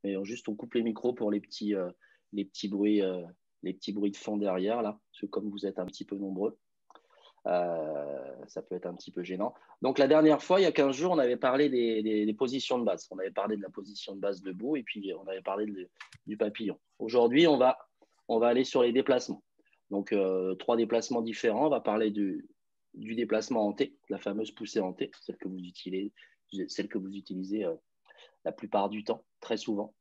mais juste on coupe les micros pour les petits bruits, les petits bruits de fond derrière là, parce que comme vous êtes un petit peu nombreux, ça peut être un petit peu gênant. Donc la dernière fois, il y a 15 jours, on avait parlé des positions de base. On avait parlé de la position de base debout et puis on avait parlé du papillon. Aujourd'hui, on va aller sur les déplacements. Donc 3 déplacements différents. On va parler du déplacement en T, la fameuse poussée en T, celle que vous utilisez la plupart du temps, très souvent.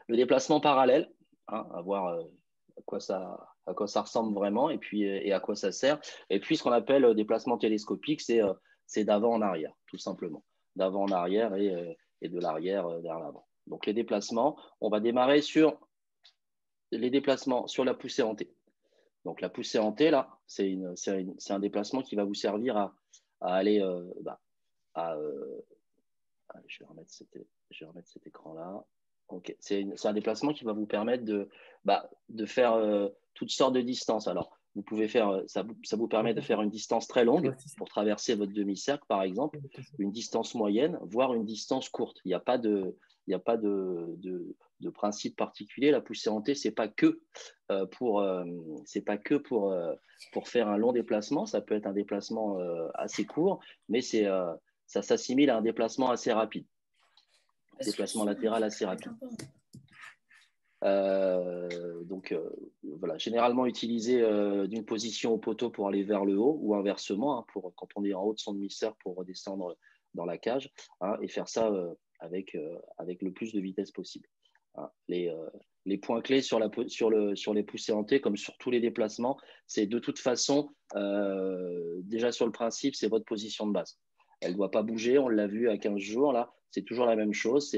Le déplacement parallèle, hein, à voir à quoi ça ressemble vraiment et puis et à quoi ça sert. Et puis ce qu'on appelle déplacement télescopique, c'est d'avant en arrière, tout simplement. D'avant en arrière et de l'arrière vers l'avant. Donc les déplacements, on va démarrer sur les déplacements sur la poussée en T. Donc la poussée en T, là, c'est un déplacement qui va vous servir à aller je vais remettre cet écran-là. Okay. C'est un déplacement qui va vous permettre de faire toutes sortes de distances. Alors, vous pouvez faire, ça vous permet de faire une distance très longue pour traverser votre demi-cercle, par exemple, une distance moyenne, voire une distance courte. Il n'y a pas de principe particulier. La poussée en T, c'est pas que pour faire un long déplacement. Ça peut être un déplacement assez court, mais ça s'assimile à un déplacement assez rapide. Déplacement latéral assez rapide. Voilà, généralement utilisé d'une position au poteau pour aller vers le haut ou inversement, hein, quand on est en haut de son demi-cercle pour redescendre dans la cage, hein, et faire ça avec le plus de vitesse possible. Hein. Les points clés sur les poussées en T, comme sur tous les déplacements, c'est de toute façon, déjà sur le principe, c'est votre position de base. Elle ne doit pas bouger, on l'a vu à 15 jours, là, c'est toujours la même chose,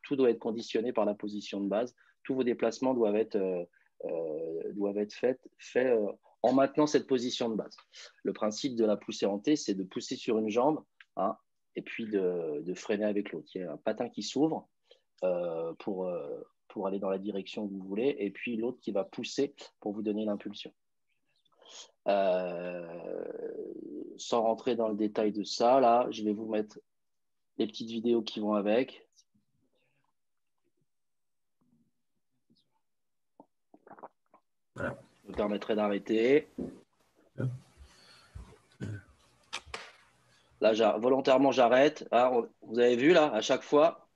tout doit être conditionné par la position de base. Tous vos déplacements doivent être faits en maintenant cette position de base. Le principe de la poussée en T, c'est de pousser sur une jambe, hein, et puis de freiner avec l'autre. Il y a un patin qui s'ouvre pour aller dans la direction que vous voulez, et puis l'autre qui va pousser pour vous donner l'impulsion. Sans rentrer dans le détail de ça, là, je vais vous mettre les petites vidéos qui vont avec. Voilà. Je me permettrai d'arrêter. Là, volontairement, j'arrête. Ah, vous avez vu, là, à chaque fois,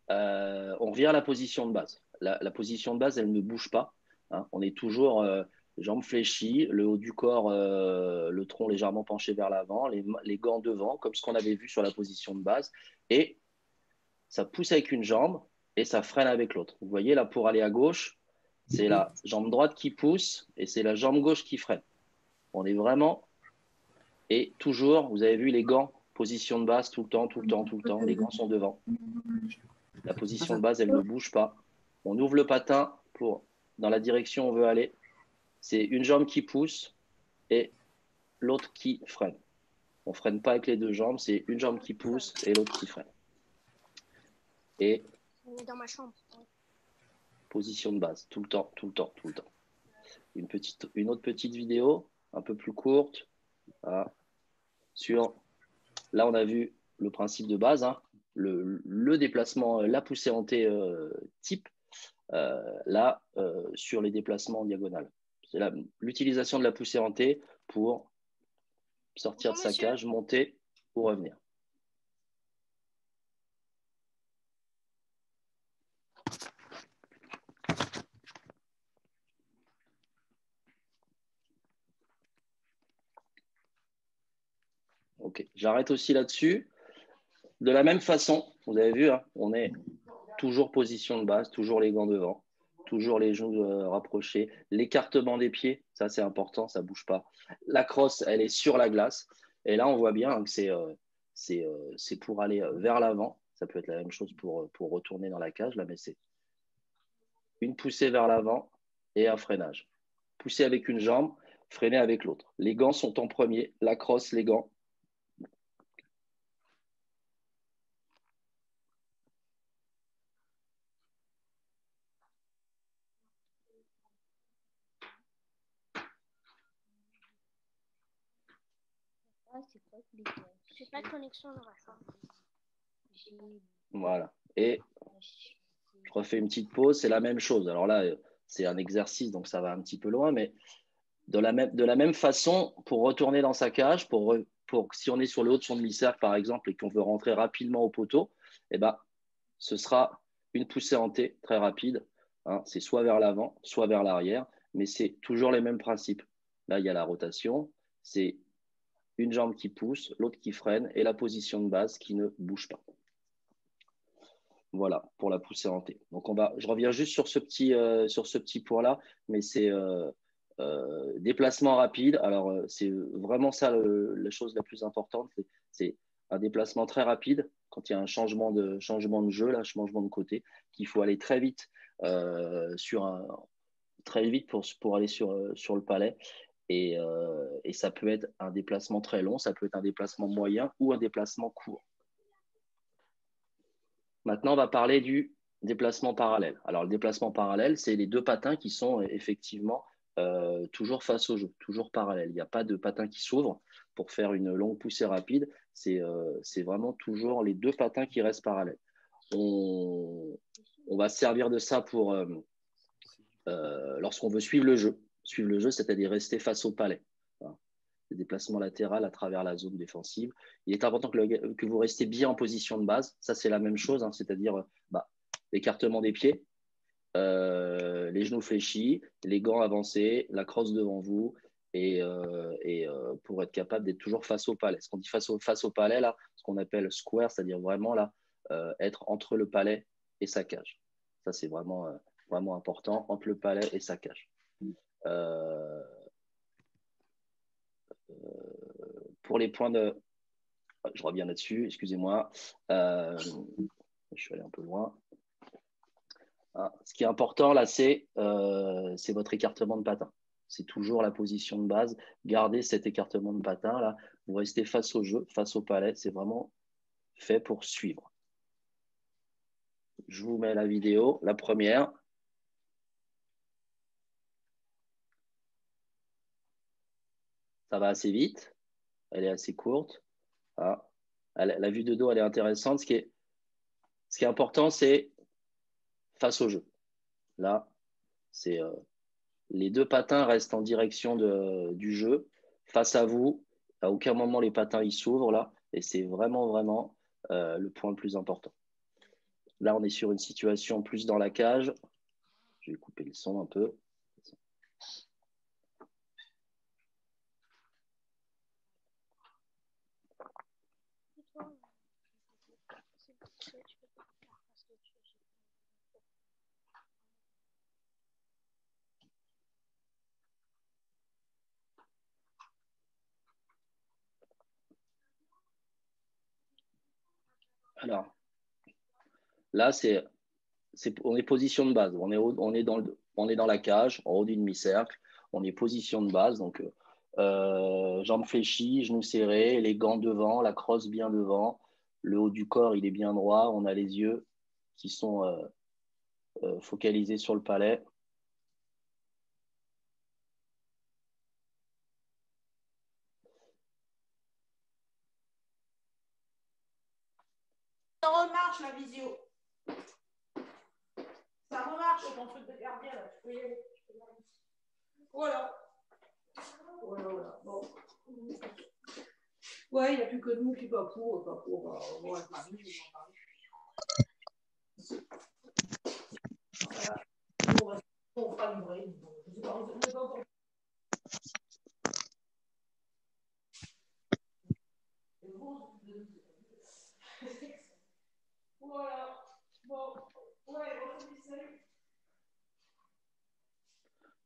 on revient à la position de base. La position de base, elle ne bouge pas. Hein. On est toujours jambes fléchies, le haut du corps, le tronc légèrement penché vers l'avant, les gants devant, comme ce qu'on avait vu sur la position de base. Et ça pousse avec une jambe et ça freine avec l'autre. Vous voyez, là, pour aller à gauche, c'est la jambe droite qui pousse et c'est la jambe gauche qui freine. On est vraiment... Et toujours, vous avez vu les gants, position de base tout le temps, tout le temps, tout le temps. Les gants sont devant. La position de base, elle ne bouge pas. On ouvre le patin dans la direction où on veut aller. C'est une jambe qui pousse et l'autre qui freine. On ne freine pas avec les deux jambes, c'est une jambe qui pousse et l'autre qui freine. Et dans ma chambre. position de base, tout le temps, tout le temps, tout le temps. Une autre petite vidéo, un peu plus courte. Voilà. Là, on a vu le principe de base, hein, le déplacement, la poussée en T type. Là, sur les déplacements en diagonale. C'est l'utilisation de la poussée en T pour sortir de sa cage, monter ou revenir. Ok, j'arrête aussi là-dessus. De la même façon, vous avez vu, hein, on est toujours position de base, toujours les gants devant, toujours les genoux rapprochés, l'écartement des pieds, ça c'est important, ça ne bouge pas. La crosse, elle est sur la glace. Et là, on voit bien que c'est pour aller vers l'avant. Ça peut être la même chose pour retourner dans la cage, là, mais c'est une poussée vers l'avant et un freinage. Pousser avec une jambe, freiner avec l'autre. Les gants sont en premier, la crosse, les gants. J'ai pas de connexion dans ma chambre. Voilà. et je refais une petite pause, c'est la même chose. Alors là, c'est un exercice, donc ça va un petit peu loin, mais de la même façon, pour retourner dans sa cage, si on est sur le haut de son demi-cercle, par exemple, et qu'on veut rentrer rapidement au poteau, eh ben, ce sera une poussée en T très rapide. Hein, c'est soit vers l'avant, soit vers l'arrière, mais c'est toujours les mêmes principes. Là, il y a la rotation, c'est une jambe qui pousse, l'autre qui freine, et la position de base qui ne bouge pas. Voilà, pour la poussée en T. Donc, je reviens juste sur ce petit point-là, mais c'est déplacement rapide. Alors, c'est vraiment ça la chose la plus importante. C'est un déplacement très rapide quand il y a un changement de jeu, là, changement de côté, qu'il faut aller très vite, pour aller sur le palais. Et ça peut être un déplacement très long, ça peut être un déplacement moyen ou un déplacement court. Maintenant, on va parler du déplacement parallèle. Alors, le déplacement parallèle, c'est les deux patins qui sont effectivement toujours face au jeu, toujours parallèles. Il n'y a pas de patin qui s'ouvre pour faire une longue poussée rapide. C'est vraiment toujours les deux patins qui restent parallèles. On va se servir de ça pour lorsqu'on veut suivre le jeu. Suivre le jeu, c'est-à-dire rester face au palais. Voilà. Le déplacement latéral à travers la zone défensive. Il est important que vous restez bien en position de base. Ça, c'est la même chose, hein, c'est-à-dire l'écartement des pieds, les genoux fléchis, les gants avancés, la crosse devant vous, et pour être capable d'être toujours face au palais. Ce qu'on dit face au palais, là, ce qu'on appelle square, c'est-à-dire vraiment là, être entre le palais et sa cage. Ça, c'est vraiment, vraiment important, entre le palais et sa cage. Pour les points de... Je reviens là-dessus, excusez-moi. Je suis allé un peu loin. Ah, ce qui est important là, c'est votre écartement de patin. C'est toujours la position de base. Gardez cet écartement de patin là. Vous restez face au jeu, face au palais. C'est vraiment fait pour suivre. Je vous mets la vidéo, la première. Ça va assez vite. Elle est assez courte. Ah. La vue de dos, elle est intéressante. Ce qui est important, c'est face au jeu. Là, c'est les deux patins restent en direction du jeu, face à vous. À aucun moment les patins ils s'ouvrent là, et c'est vraiment vraiment le point le plus important. Là, on est sur une situation plus dans la cage. Je vais couper le son un peu. Alors, là, on est position de base. On est dans la cage, en haut du demi-cercle. On est position de base. Donc, jambes fléchies, genoux serrés, les gants devant, la crosse bien devant. Le haut du corps, il est bien droit. On a les yeux qui sont focalisés sur le palais. Ça remarche la visio. Ça remarche ton truc de gardien là. Tu peux y aller. Voilà. Voilà. Bon. Ouais, il n'y a plus que nous qui pas pour. Ouais, Marie, je vais en parler. Voilà. On fera livrer. Je sais pas, on n'est pas encore. Voilà. Bon. Ouais, on se dit salut.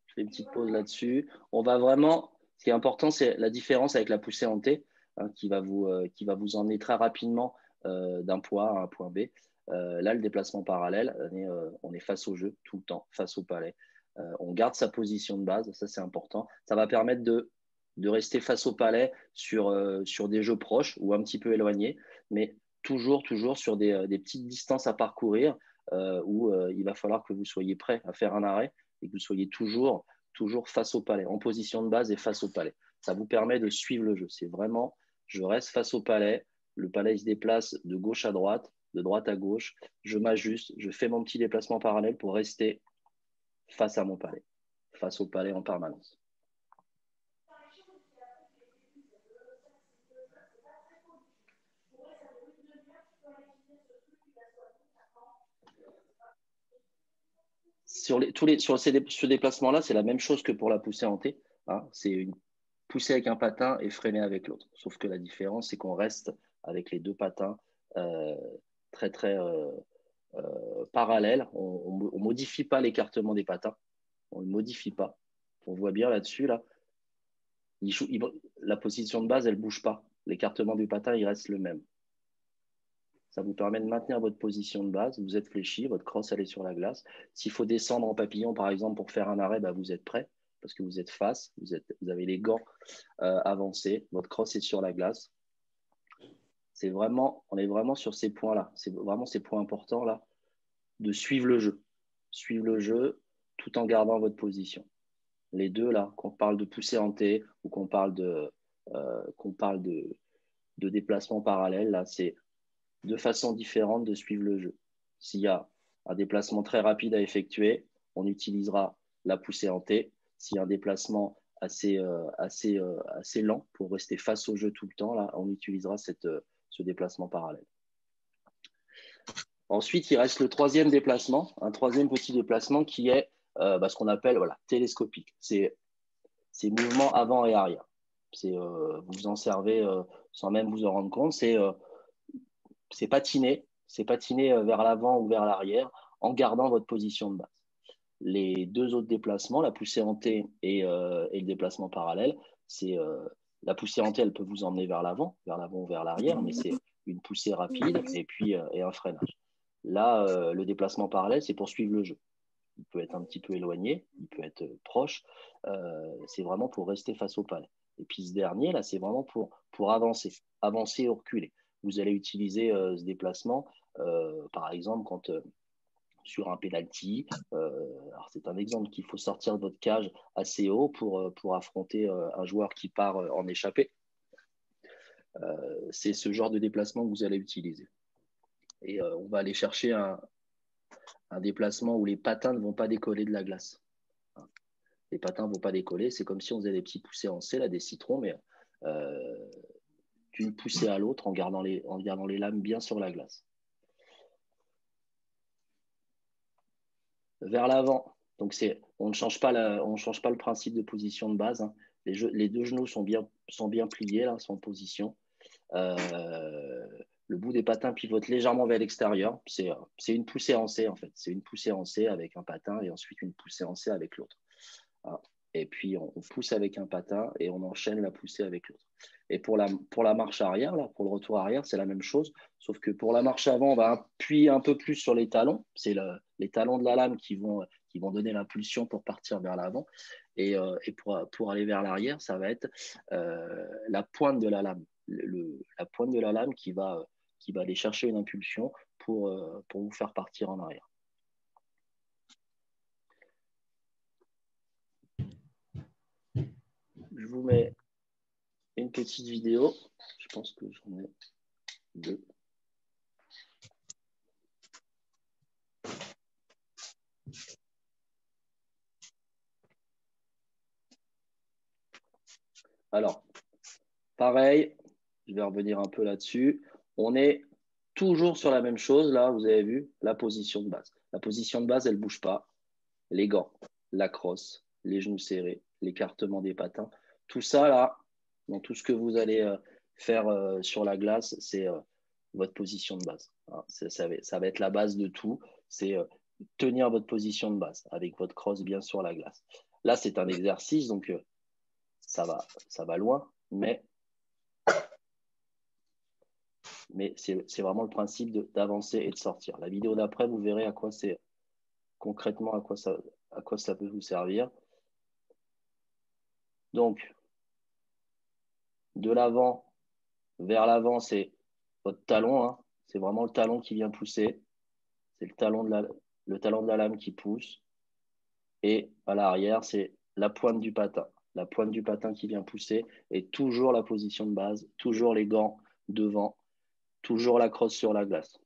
Je fais une petite pause là-dessus. On va vraiment, ce qui est important, c'est la différence avec la poussée en T, hein, qui va vous emmener très rapidement d'un point A à un point B. Là, le déplacement parallèle, on est face au jeu tout le temps, face au palais. On garde sa position de base, ça c'est important. Ça va permettre de rester face au palais sur des jeux proches ou un petit peu éloignés, mais toujours sur des petites distances à parcourir où il va falloir que vous soyez prêt à faire un arrêt et que vous soyez toujours face au palais, en position de base et face au palais. Ça vous permet de suivre le jeu. C'est vraiment, je reste face au palais, le palais il se déplace de gauche à droite, de droite à gauche, je m'ajuste, je fais mon petit déplacement parallèle pour rester face à mon palais, face au palais en permanence. Sur ce déplacement-là, c'est la même chose que pour la poussée en T. Hein. C'est une poussée avec un patin et freiner avec l'autre. Sauf que la différence, c'est qu'on reste avec les deux patins très, très parallèles. On ne modifie pas l'écartement des patins. On ne le modifie pas. On voit bien là-dessus, là, la position de base, elle ne bouge pas. L'écartement du patin, il reste le même. Ça vous permet de maintenir votre position de base. Vous êtes fléchi, votre crosse, elle est sur la glace. S'il faut descendre en papillon, par exemple, pour faire un arrêt, bah, vous êtes prêt parce que vous êtes face, vous avez les gants avancés, votre crosse est sur la glace. On est vraiment sur ces points-là. C'est vraiment ces points importants là de suivre le jeu. Suivre le jeu tout en gardant votre position. Les deux, là, qu'on parle de poussée en T ou qu'on parle de déplacement parallèle, là, c'est de façon différente de suivre le jeu. S'il y a un déplacement très rapide à effectuer, on utilisera la poussée en T. S'il y a un déplacement assez lent pour rester face au jeu tout le temps, là, on utilisera ce déplacement parallèle. Ensuite, il reste le troisième déplacement, un troisième petit déplacement qui est ce qu'on appelle télescopique. C'est mouvement avant et arrière. Vous vous en servez sans même vous en rendre compte. C'est patiner vers l'avant ou vers l'arrière en gardant votre position de base. Les deux autres déplacements, la poussée en T et le déplacement parallèle, la poussée en T, elle peut vous emmener vers l'avant ou vers l'arrière, mais c'est une poussée rapide et un freinage. Là, le déplacement parallèle, c'est pour suivre le jeu. Il peut être un petit peu éloigné, il peut être proche. C'est vraiment pour rester face au palais. Et puis ce dernier, là, c'est vraiment pour avancer ou reculer. Vous allez utiliser ce déplacement, par exemple, quand sur un penalty. Alors c'est un exemple qu'il faut sortir de votre cage assez haut pour affronter un joueur qui part en échappée. C'est ce genre de déplacement que vous allez utiliser. Et on va aller chercher un déplacement où les patins ne vont pas décoller de la glace. Les patins ne vont pas décoller. C'est comme si on faisait des petits poussés en C, là, des citrons, mais d'une poussée à l'autre en gardant les lames bien sur la glace. Vers l'avant. Donc, on ne change pas le principe de position de base. Hein. Les deux genoux sont bien pliés, là, sont en position. Le bout des patins pivote légèrement vers l'extérieur. C'est une poussée en C, en fait. C'est une poussée en C avec un patin et ensuite une poussée en C avec l'autre. Et puis, on pousse avec un patin et on enchaîne la poussée avec l'autre. Et pour la marche arrière, là, pour le retour arrière, c'est la même chose. Sauf que pour la marche avant, on va appuyer un peu plus sur les talons. C'est les talons de la lame qui vont donner l'impulsion pour partir vers l'avant. Et pour aller vers l'arrière, ça va être la pointe de la lame. La pointe de la lame qui va aller chercher une impulsion pour vous faire partir en arrière. Je vous mets une petite vidéo. Je pense que j'en ai deux. Alors, pareil, je vais revenir un peu là-dessus. On est toujours sur la même chose. Là, vous avez vu la position de base. La position de base, elle ne bouge pas. Les gants, la crosse, les genoux serrés, l'écartement des patins. Tout ça, là, dans tout ce que vous allez faire sur la glace, c'est votre position de base. Hein, ça va être la base de tout. C'est tenir votre position de base avec votre crosse bien sur la glace. Là, c'est un exercice, donc ça va loin, mais c'est vraiment le principe d'avancer et de sortir. La vidéo d'après, vous verrez concrètement à quoi ça peut vous servir. Donc, de l'avant vers l'avant, c'est votre talon. Hein. C'est vraiment le talon qui vient pousser. C'est le talon de la lame qui pousse. Et à l'arrière, c'est la pointe du patin. La pointe du patin qui vient pousser. Et toujours la position de base, toujours les gants devant, toujours la crosse sur la glace.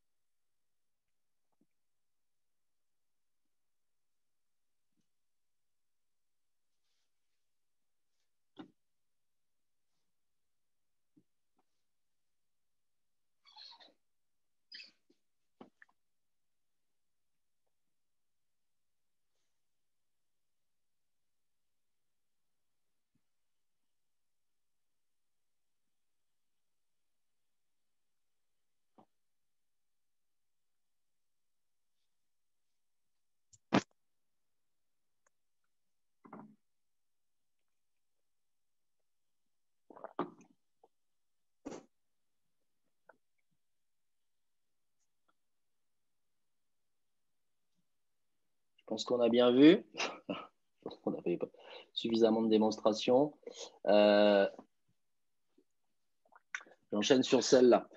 pense qu'on a bien vu. On n'a pas suffisamment de démonstrations. J'enchaîne sur celle-là.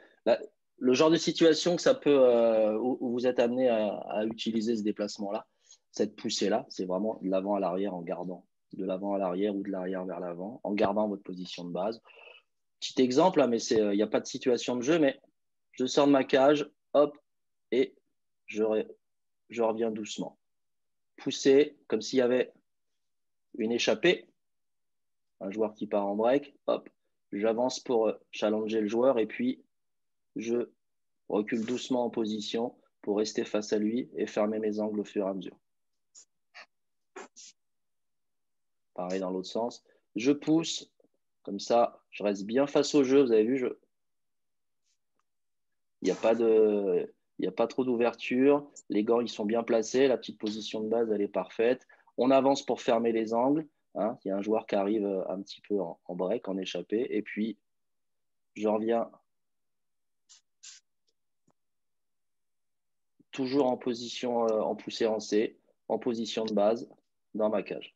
Le genre de situation que ça peut, où vous êtes amené à utiliser ce déplacement-là, cette poussée-là, c'est vraiment de l'avant à l'arrière en gardant de l'avant à l'arrière ou de l'arrière vers l'avant, en gardant votre position de base. Petit exemple, là, mais il n'y a pas de situation de jeu, mais je sors de ma cage, hop, et je reviens doucement. Pousser comme s'il y avait une échappée, un joueur qui part en break, hop, j'avance pour challenger le joueur et puis je recule doucement en position pour rester face à lui et fermer mes angles au fur et à mesure. Pareil dans l'autre sens. Je pousse, comme ça, je reste bien face au jeu. Vous avez vu, il n'y a pas trop d'ouverture. Les gants, ils sont bien placés. La petite position de base, elle est parfaite. On avance pour fermer les angles. Hein. Il y a un joueur qui arrive un petit peu en break, en échappée. Et puis, je reviens toujours en position, en poussée en C, en position de base, dans ma cage.